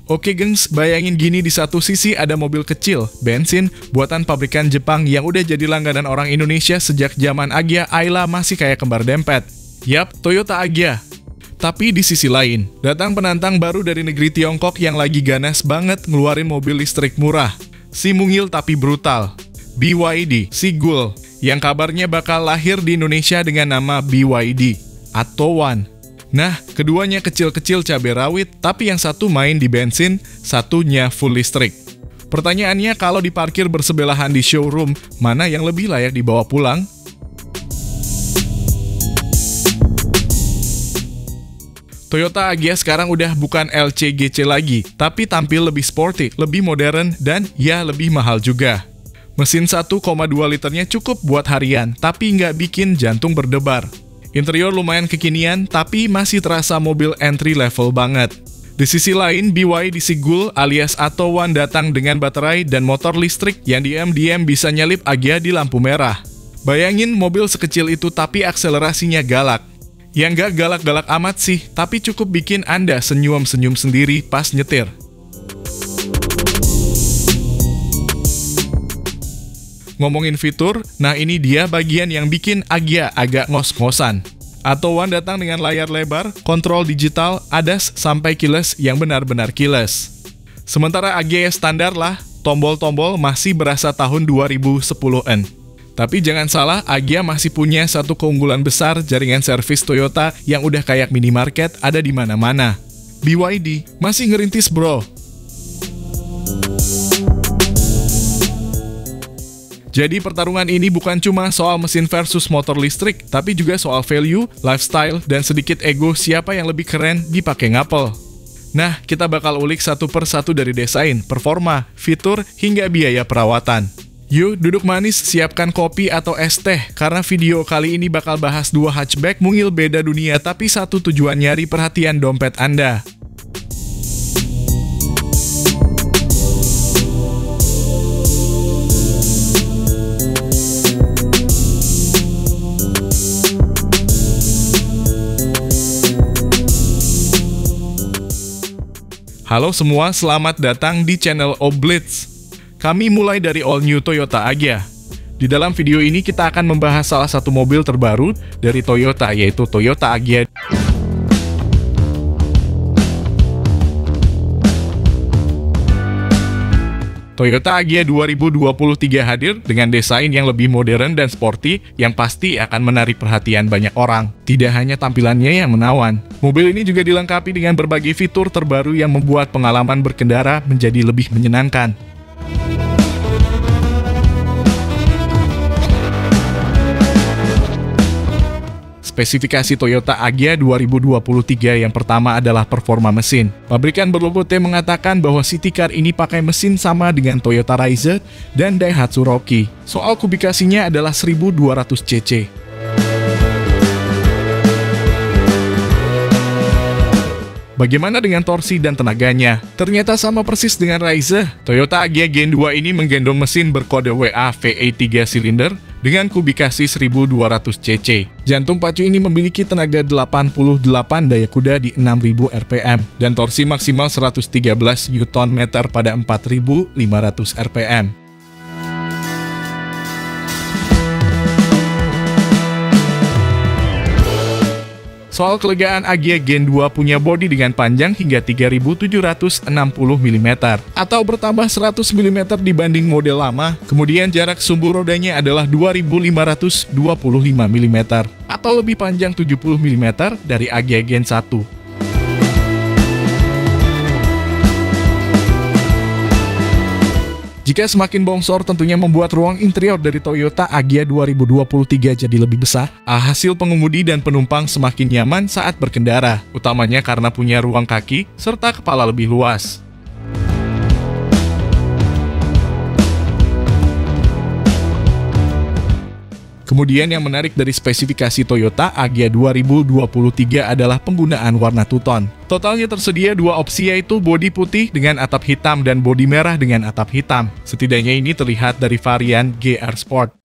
Oke gengs, bayangin gini, di satu sisi ada mobil kecil, bensin, buatan pabrikan Jepang yang udah jadi langganan orang Indonesia sejak zaman Agya Ayla masih kayak kembar dempet. Yap, Toyota Agya. Tapi di sisi lain, datang penantang baru dari negeri Tiongkok yang lagi ganas banget ngeluarin mobil listrik murah. Si mungil tapi brutal. BYD, si Gul, yang kabarnya bakal lahir di Indonesia dengan nama BYD, atau One. Nah, keduanya kecil-kecil cabai rawit, tapi yang satu main di bensin, satunya full listrik. Pertanyaannya, kalau diparkir bersebelahan di showroom, mana yang lebih layak dibawa pulang? Toyota Agya sekarang udah bukan LCGC lagi, tapi tampil lebih sporty, lebih modern, dan ya lebih mahal juga. Mesin 1,2 liternya cukup buat harian, tapi nggak bikin jantung berdebar. Interior lumayan kekinian, tapi masih terasa mobil entry level banget. Di sisi lain, BYD Sigul alias Atto One datang dengan baterai dan motor listrik yang diam-diam bisa nyelip Agya di lampu merah. Bayangin mobil sekecil itu tapi akselerasinya galak. Yang nggak galak-galak amat sih, tapi cukup bikin Anda senyum-senyum sendiri pas nyetir. Ngomongin fitur, nah ini dia bagian yang bikin Agya agak ngos-ngosan. Atto One datang dengan layar lebar, kontrol digital, ADAS, sampai keyless yang benar-benar keyless. Sementara Agya ya standar lah, tombol-tombol masih berasa tahun 2010-an. Tapi jangan salah, Agya masih punya satu keunggulan besar, jaringan servis Toyota yang udah kayak minimarket ada di mana-mana. BYD masih ngerintis bro. Jadi pertarungan ini bukan cuma soal mesin versus motor listrik, tapi juga soal value, lifestyle, dan sedikit ego siapa yang lebih keren dipakai ngapel. Nah, kita bakal ulik satu per satu dari desain, performa, fitur, hingga biaya perawatan. Yuk, duduk manis, siapkan kopi atau es teh, karena video kali ini bakal bahas dua hatchback mungil beda dunia, tapi satu tujuan, nyari perhatian dompet Anda. Halo semua, selamat datang di channel Oblitz. Kami mulai dari all new Toyota Agya. Di dalam video ini kita akan membahas salah satu mobil terbaru dari Toyota, yaitu Toyota Agya. Toyota Agya 2023 hadir dengan desain yang lebih modern dan sporty yang pasti akan menarik perhatian banyak orang. Tidak hanya tampilannya yang menawan, mobil ini juga dilengkapi dengan berbagai fitur terbaru yang membuat pengalaman berkendara menjadi lebih menyenangkan. Spesifikasi Toyota Agya 2023 yang pertama adalah performa mesin. Pabrikan berlogo T mengatakan bahwa city car ini pakai mesin sama dengan Toyota Raiser dan Daihatsu Rocky. Soal kubikasinya adalah 1200 cc. Bagaimana dengan torsi dan tenaganya? Ternyata sama persis dengan Raiser. Toyota Agya Gen 2 ini menggendong mesin berkode WA V8 3 silinder dengan kubikasi 1200 cc. Jantung pacu ini memiliki tenaga 88 daya kuda di 6000 rpm dan torsi maksimal 113 Nm pada 4500 rpm. Soal kelegaan, Agya Gen 2 punya bodi dengan panjang hingga 3760 mm atau bertambah 100 mm dibanding model lama. Kemudian jarak sumbu rodanya adalah 2525 mm atau lebih panjang 70 mm dari Agya Gen 1. Jika semakin bongsor, tentunya membuat ruang interior dari Toyota Agya 2023 jadi lebih besar. Hasil pengemudi dan penumpang semakin nyaman saat berkendara, utamanya karena punya ruang kaki serta kepala lebih luas. Kemudian yang menarik dari spesifikasi Toyota Agya 2023 adalah penggunaan warna two-tone. Totalnya tersedia dua opsi, yaitu bodi putih dengan atap hitam dan bodi merah dengan atap hitam. Setidaknya ini terlihat dari varian GR Sport.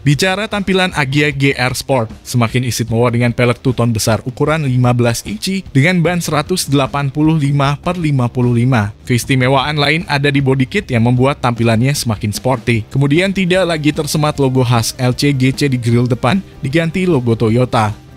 Bicara tampilan Agya GR Sport, semakin istimewa dengan pelek two-tone besar ukuran 15 inci dengan ban 185/55. Keistimewaan lain ada di body kit yang membuat tampilannya semakin sporty. Kemudian tidak lagi tersemat logo khas LCGC di grill depan, diganti logo Toyota.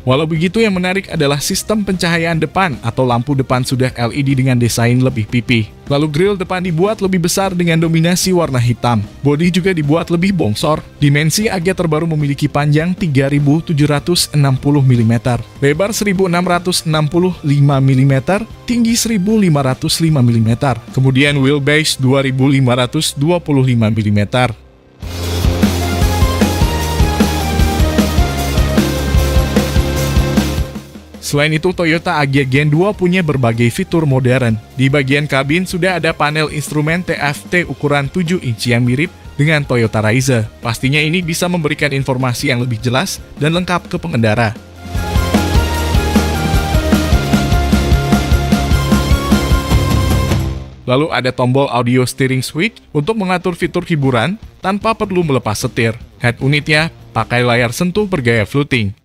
Walau begitu, yang menarik adalah sistem pencahayaan depan atau lampu depan sudah LED dengan desain lebih pipih. Lalu grill depan dibuat lebih besar dengan dominasi warna hitam. Bodi juga dibuat lebih bongsor. Dimensi Agya terbaru memiliki panjang 3.760 mm, lebar 1.665 mm, tinggi 1.505 mm, kemudian wheelbase 2.525 mm. Selain itu, Toyota Agya Gen 2 punya berbagai fitur modern. Di bagian kabin sudah ada panel instrumen TFT ukuran 7 inci yang mirip dengan Toyota Raiza. Pastinya ini bisa memberikan informasi yang lebih jelas dan lengkap ke pengendara. Lalu ada tombol audio steering switch untuk mengatur fitur hiburan tanpa perlu melepas setir. Head unitnya pakai layar sentuh bergaya floating.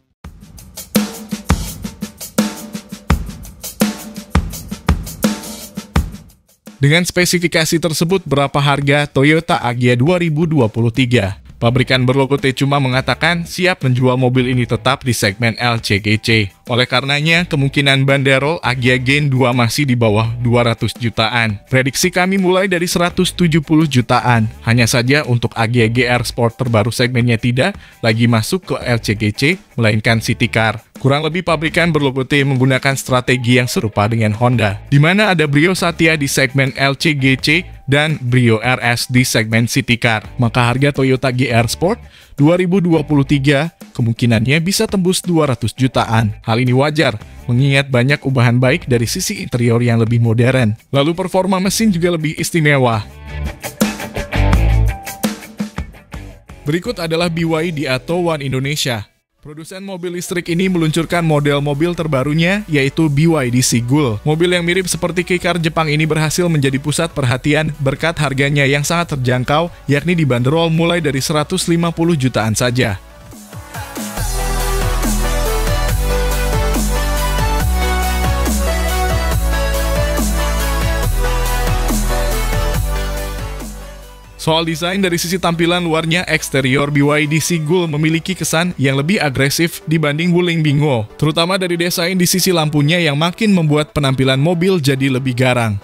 Dengan spesifikasi tersebut, berapa harga Toyota Agya 2023? Pabrikan berlogo Tecuma mengatakan siap menjual mobil ini tetap di segmen LCGC. Oleh karenanya, kemungkinan banderol Agya Gen 2 masih di bawah 200 jutaan. Prediksi kami mulai dari 170 jutaan. Hanya saja untuk Agya GR Sport terbaru segmennya tidak lagi masuk ke LCGC, melainkan City Car. Kurang lebih pabrikan berlogo T menggunakan strategi yang serupa dengan Honda, di mana ada Brio Satya di segmen LCGC dan Brio RS di segmen City Car. Maka harga Toyota GR Sport 2023 kemungkinannya bisa tembus 200 jutaan. Hal ini wajar, mengingat banyak ubahan baik dari sisi interior yang lebih modern. Lalu performa mesin juga lebih istimewa. Berikut adalah BYD Atto One Indonesia. Produsen mobil listrik ini meluncurkan model mobil terbarunya, yaitu BYD Sigul. Mobil yang mirip seperti kei-car Jepang ini berhasil menjadi pusat perhatian berkat harganya yang sangat terjangkau, yakni dibanderol mulai dari 150 jutaan saja. Soal desain, dari sisi tampilan luarnya, eksterior BYD Sigul memiliki kesan yang lebih agresif dibanding Wuling Bingo, terutama dari desain di sisi lampunya yang makin membuat penampilan mobil jadi lebih garang.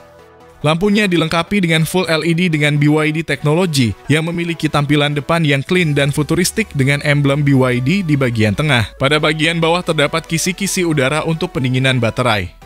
Lampunya dilengkapi dengan full LED dengan BYD teknologi yang memiliki tampilan depan yang clean dan futuristik dengan emblem BYD di bagian tengah. Pada bagian bawah terdapat kisi-kisi udara untuk pendinginan baterai.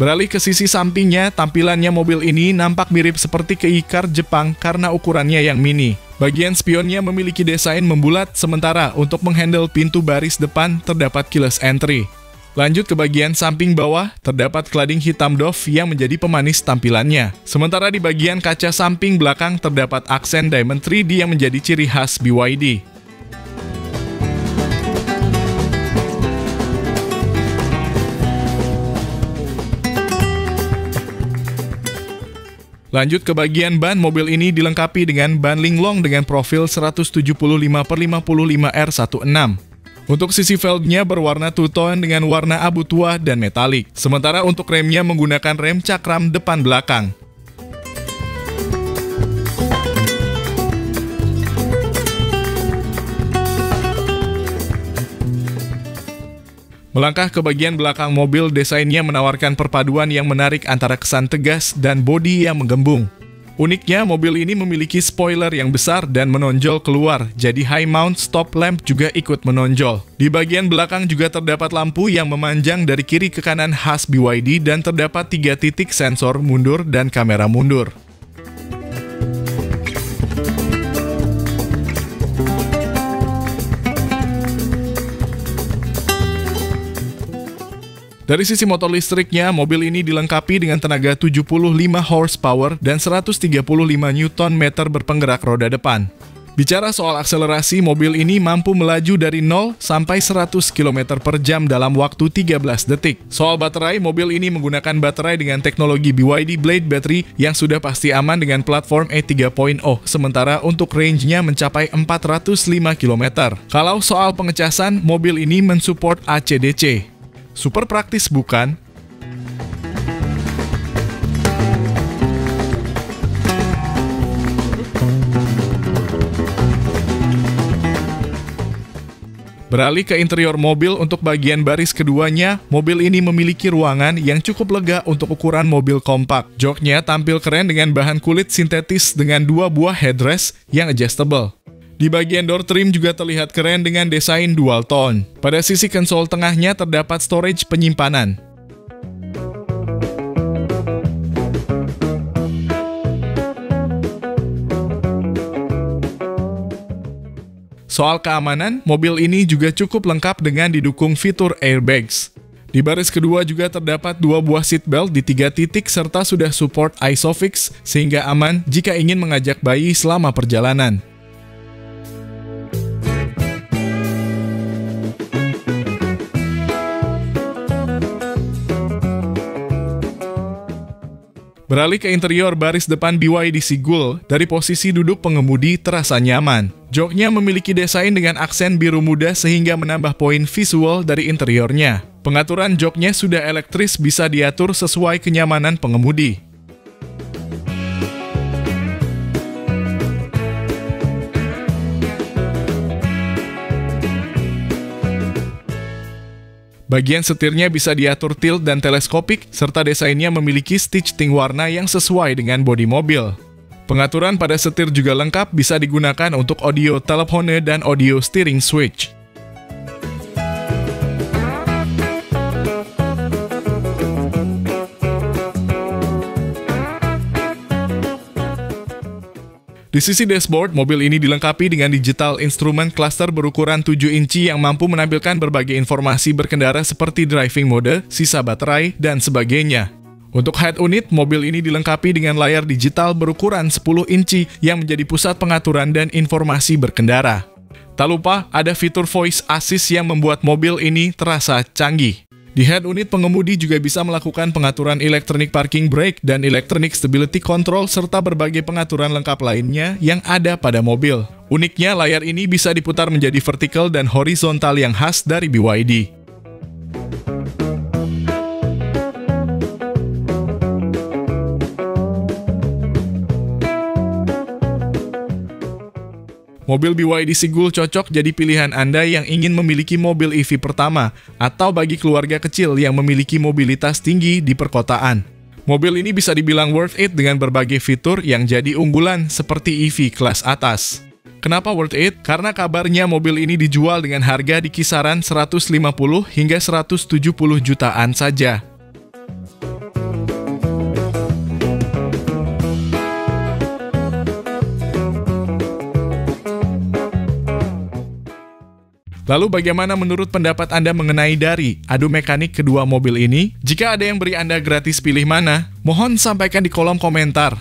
Beralih ke sisi sampingnya, tampilannya mobil ini nampak mirip seperti kei-car Jepang karena ukurannya yang mini. Bagian spionnya memiliki desain membulat, sementara untuk menghandle pintu baris depan terdapat keyless entry. Lanjut ke bagian samping bawah, terdapat cladding hitam doff yang menjadi pemanis tampilannya. Sementara di bagian kaca samping belakang terdapat aksen diamond 3D yang menjadi ciri khas BYD. Lanjut ke bagian ban, mobil ini dilengkapi dengan ban linglong dengan profil 175/55R16. Untuk sisi velgnya berwarna two-tone dengan warna abu tua dan metalik. Sementara untuk remnya menggunakan rem cakram depan belakang. Melangkah ke bagian belakang mobil, desainnya menawarkan perpaduan yang menarik antara kesan tegas dan bodi yang menggembung. Uniknya, mobil ini memiliki spoiler yang besar dan menonjol keluar, jadi high mount stop lamp juga ikut menonjol. Di bagian belakang juga terdapat lampu yang memanjang dari kiri ke kanan khas BYD dan terdapat 3 titik sensor mundur dan kamera mundur. Dari sisi motor listriknya, mobil ini dilengkapi dengan tenaga 75 horsepower dan 135 Nm berpenggerak roda depan. Bicara soal akselerasi, mobil ini mampu melaju dari 0 sampai 100 km per jam dalam waktu 13 detik. Soal baterai, mobil ini menggunakan baterai dengan teknologi BYD Blade Battery yang sudah pasti aman dengan platform E3.0, sementara untuk range-nya mencapai 405 km. Kalau soal pengecasan, mobil ini mensupport ACDC. Super praktis bukan? Beralih ke interior mobil, untuk bagian baris keduanya, mobil ini memiliki ruangan yang cukup lega untuk ukuran mobil kompak. Joknya tampil keren dengan bahan kulit sintetis dengan 2 buah headrest yang adjustable. Di bagian door trim juga terlihat keren dengan desain dual tone. Pada sisi konsol tengahnya terdapat storage penyimpanan. Soal keamanan, mobil ini juga cukup lengkap dengan didukung fitur airbags. Di baris kedua juga terdapat 2 buah seatbelt di 3 titik serta sudah support ISOFIX sehingga aman jika ingin mengajak bayi selama perjalanan. Beralih ke interior, baris depan BYD Sigul, dari posisi duduk pengemudi terasa nyaman. Joknya memiliki desain dengan aksen biru muda sehingga menambah poin visual dari interiornya. Pengaturan joknya sudah elektris, bisa diatur sesuai kenyamanan pengemudi. Bagian setirnya bisa diatur tilt dan teleskopik, serta desainnya memiliki stitch tint warna yang sesuai dengan bodi mobil. Pengaturan pada setir juga lengkap, bisa digunakan untuk audio telepone dan audio steering switch. Di sisi dashboard, mobil ini dilengkapi dengan digital instrument cluster berukuran 7 inci yang mampu menampilkan berbagai informasi berkendara seperti driving mode, sisa baterai, dan sebagainya. Untuk head unit, mobil ini dilengkapi dengan layar digital berukuran 10 inci yang menjadi pusat pengaturan dan informasi berkendara. Tak lupa, ada fitur voice assist yang membuat mobil ini terasa canggih. Di head unit, pengemudi juga bisa melakukan pengaturan electronic parking brake dan electronic stability control serta berbagai pengaturan lengkap lainnya yang ada pada mobil. Uniknya, layar ini bisa diputar menjadi vertikal dan horizontal yang khas dari BYD. Mobil BYD Sigul cocok jadi pilihan Anda yang ingin memiliki mobil EV pertama, atau bagi keluarga kecil yang memiliki mobilitas tinggi di perkotaan. Mobil ini bisa dibilang worth it dengan berbagai fitur yang jadi unggulan seperti EV kelas atas. Kenapa worth it? Karena kabarnya mobil ini dijual dengan harga di kisaran 150 hingga 170 jutaan saja. Lalu bagaimana menurut pendapat Anda mengenai dari adu mekanik kedua mobil ini? Jika ada yang beri Anda gratis, pilih mana? Mohon sampaikan di kolom komentar.